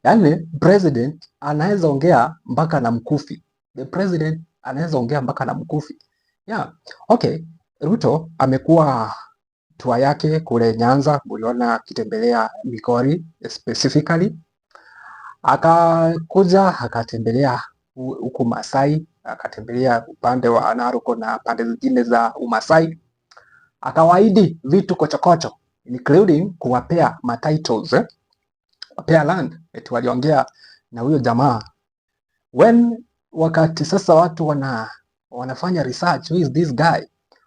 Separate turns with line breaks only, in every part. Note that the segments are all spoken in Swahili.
Yani president anaweza ongea mpaka na mkufi. The president anaweza ongea mpaka na mkufi. Yeah. Okay. Ruto amekuwa tour yake kule Nyanza, muliona akitembelea Migori specifically. Akakuja akatembelea huku Masai, akatembelea upande wa Narko na pande zingine za Umasai. Akawaahidi vitu kochokocho including kuwapea matitles, wapea land. Eti waliongea na huyo jamaa wakati sasa watu wanafanya research, who is this guy,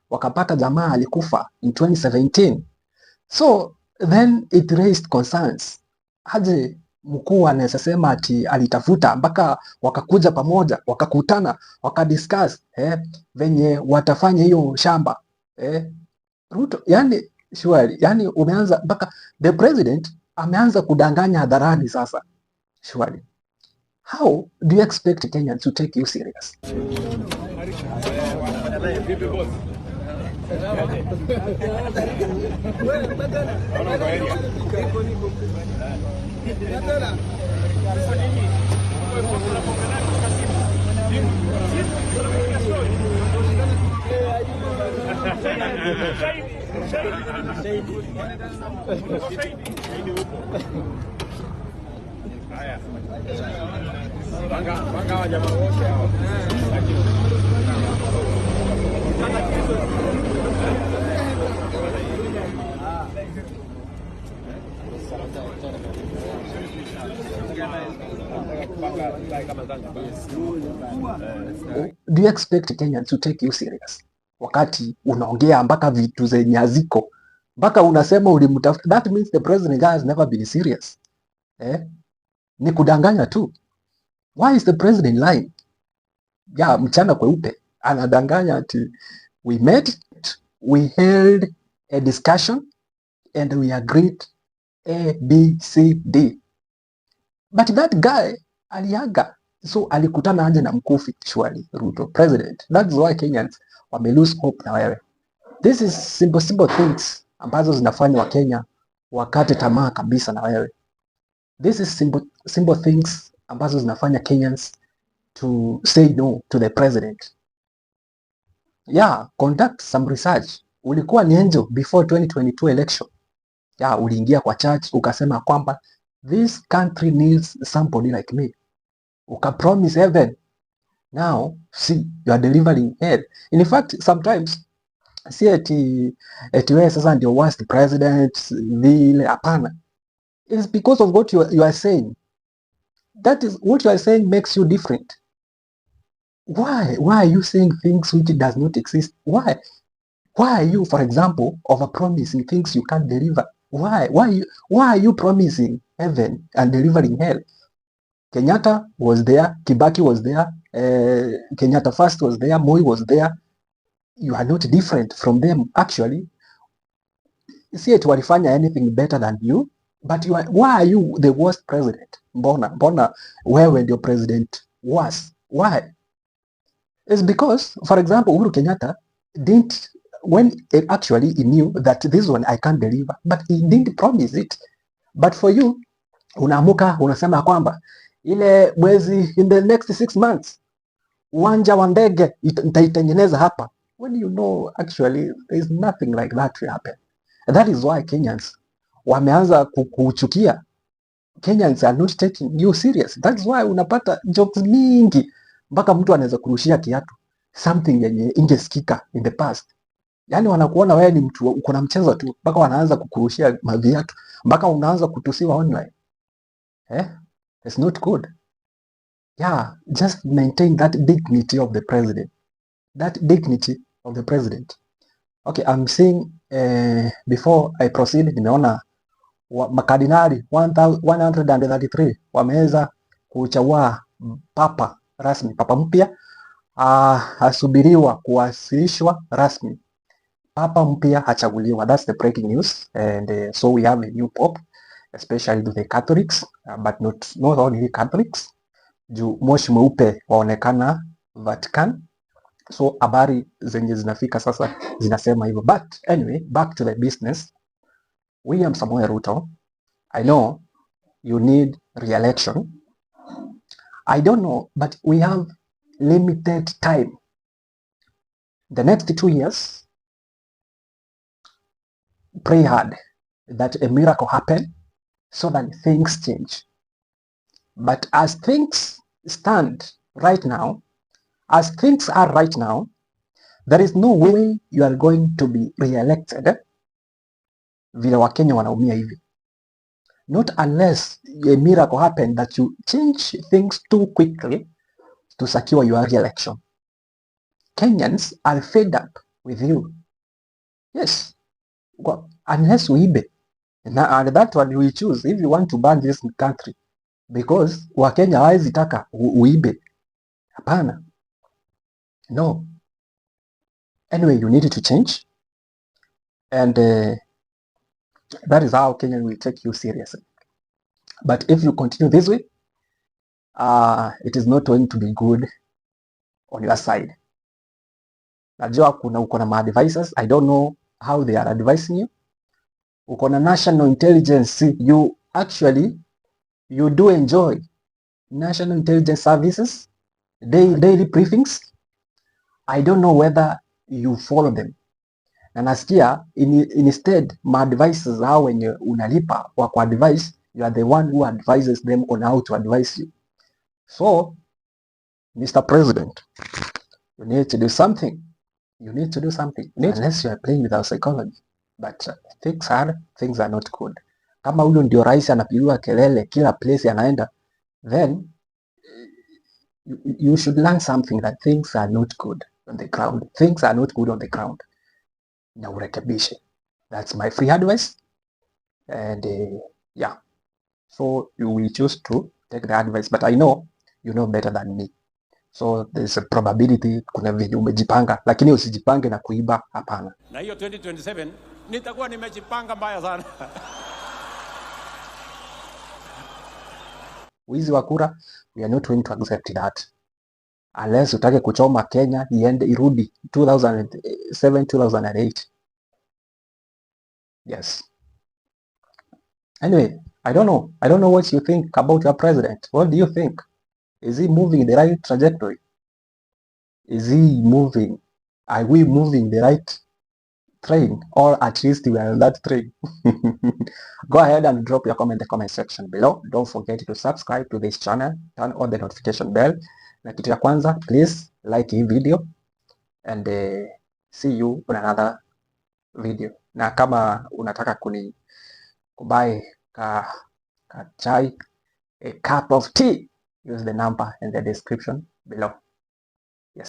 wakapata jamaa alikufa in 2017. So then it raised concerns. Aje mkuu anaweza sema ati alitafuta mpaka wakakuja pamoja, wakakutana, wakadiscuss venye watafanya hiyo shamba Ruto, yani surely, yani umeanza mpaka the president ameanza kudanganya hadharani sasa. Surely, how do you expect Kenyans to take you serious? Do you expect Kenyans to take you serious? Wakati unaongea mpaka vitu zenye haziko, mpaka unasema ulimtafuta. That means the president has never been serious. Ni kudanganya tu. Why is the president lying? Ya mchana kweupe anadanganya ati we met, we held a discussion and we agreed A, B, C, D. But that guy aliaga. So alikutana aje na mkufi surely Ruto president. That's why Kenyans wame lose hope na wewe. This is simple things ambazo zinafanya wa Kenya wakate tamaa kabisa na wewe. This is simple things ambazo zinafanya Kenyans to say no to the president. Yeah, conduct some research. Ulikuwa ni angel before 2022 election. Yeah, uliingia kwa church ukasema kwamba this country needs somebody like me. Ukapromise heaven. Now, see, you are delivering hell. In fact, sometimes, see eti wewe sasa ndio worst president vile, hapana. It's because of what you are saying. That is what you are saying makes you different. Why are you saying things which does not exist? Why are you, for example, over-promising things you can't deliver? Why are you promising heaven and delivering hell? Kenyatta was there, Kibaki was there, Kenyatta first was there, Moi was there. You are not different from them actually. See it walifanya anything better than you, but why are you the worst president? Mbona wewe ndio president worse? Why? It's because, for example, Uhuru Kenyatta didn't, when actually he knew that this one I can't deliver, but he didn't promise it. But for you, unaamuka unasema kwamba ile mwezi in the next 6 months uwanja wa ndege nitaitengeneza hapa, when you know actually there is nothing like that will happen. And that is why Kenyans wameanza kuchukia. Kenyans are not taking you serious. That's why unapata jokes mingi mpaka mtu anaweza kurushia kiatu, something yenye ingesikika in the past. Yani wanakuona wewe ni mtu uko na mchezo tu, mpaka wanaanza kukurushia maviatu, mpaka unaanza kutusiwa online. It's not good. Yeah, just maintain that dignity of the president. That dignity of the president. Okay, I'm saying before I proceed, nimeona makardinali 133 wameweza kuchagua papa rasmi, papa mpya asubiriwa kuwasilishwa rasmi. Papa mpya hachaguliwa. That's the breaking news. And so we have a new pope, especially to the Catholics, but not only Catholics. Juu moshi mweupe waonekana Vatican. So habari zenye zinafika sasa zinasema hivyo. But anyway, back to the business. William Ruto I know you need re-election. I don't know, but we have limited time. The next 2 years, pray hard that a miracle happen so that things change. But as things stand right now, as things are right now, there is no way you are going to be re-elected vile Wakenya wanaumia hivi. Not unless a miracle happen that you change things too quickly to secure your re-election. Kenyans are fed up with you. Yes. Unless uibe. And that one we choose if you want to ban this country. Because Wakenya hawezi taka uibe. Hapana. No. Anyway, you need to change. And that is how Kenya will take you seriously. But if you continue this way, it is not going to be good on your side. Najua uko na ma-advisors. I don't know how they are advising you. Uko na national intelligence. You do enjoy national intelligence services, daily briefings. I don't know whether you follow them. Na nasikia instead ma-advisors hao wenye unalipa wa ku-advise, you are the one who advises them on how to advise you. So, Mr. President, you need to do something. You need to do something. Unless you are playing with our psychology. But things are not good. Kama huyo ndio rais anapigiwa kelele kila place anaenda, then you should learn something that things are not good on the ground. Things are not good on the ground. Na urekebishe. That's my free advice. And yeah. So you will choose to take the advice. But I know you know better than me. So there's a probability kuna venye umejipanga, lakini usijipange na kuiba, hapana.
Na hiyo 2027 nitakuwa nimejipanga mbaya sana.
Wizi wa kura, we are not going to accept that. Unless utake kuchoma Kenya iende irudi 2007 2008. Yes. Anyway, I don't know what you think about your president. What do you think? Is he moving the right trajectory? Are we moving the right train, or at least we are on that train? Go ahead and drop your comment in the comment section below. Don't forget to subscribe to this channel, turn on the notification bell. Na kitu ya kwanza, please like hii video and see you on another video. Na kama unataka kubuy ka chai, a cup of tea, use the number in the description below.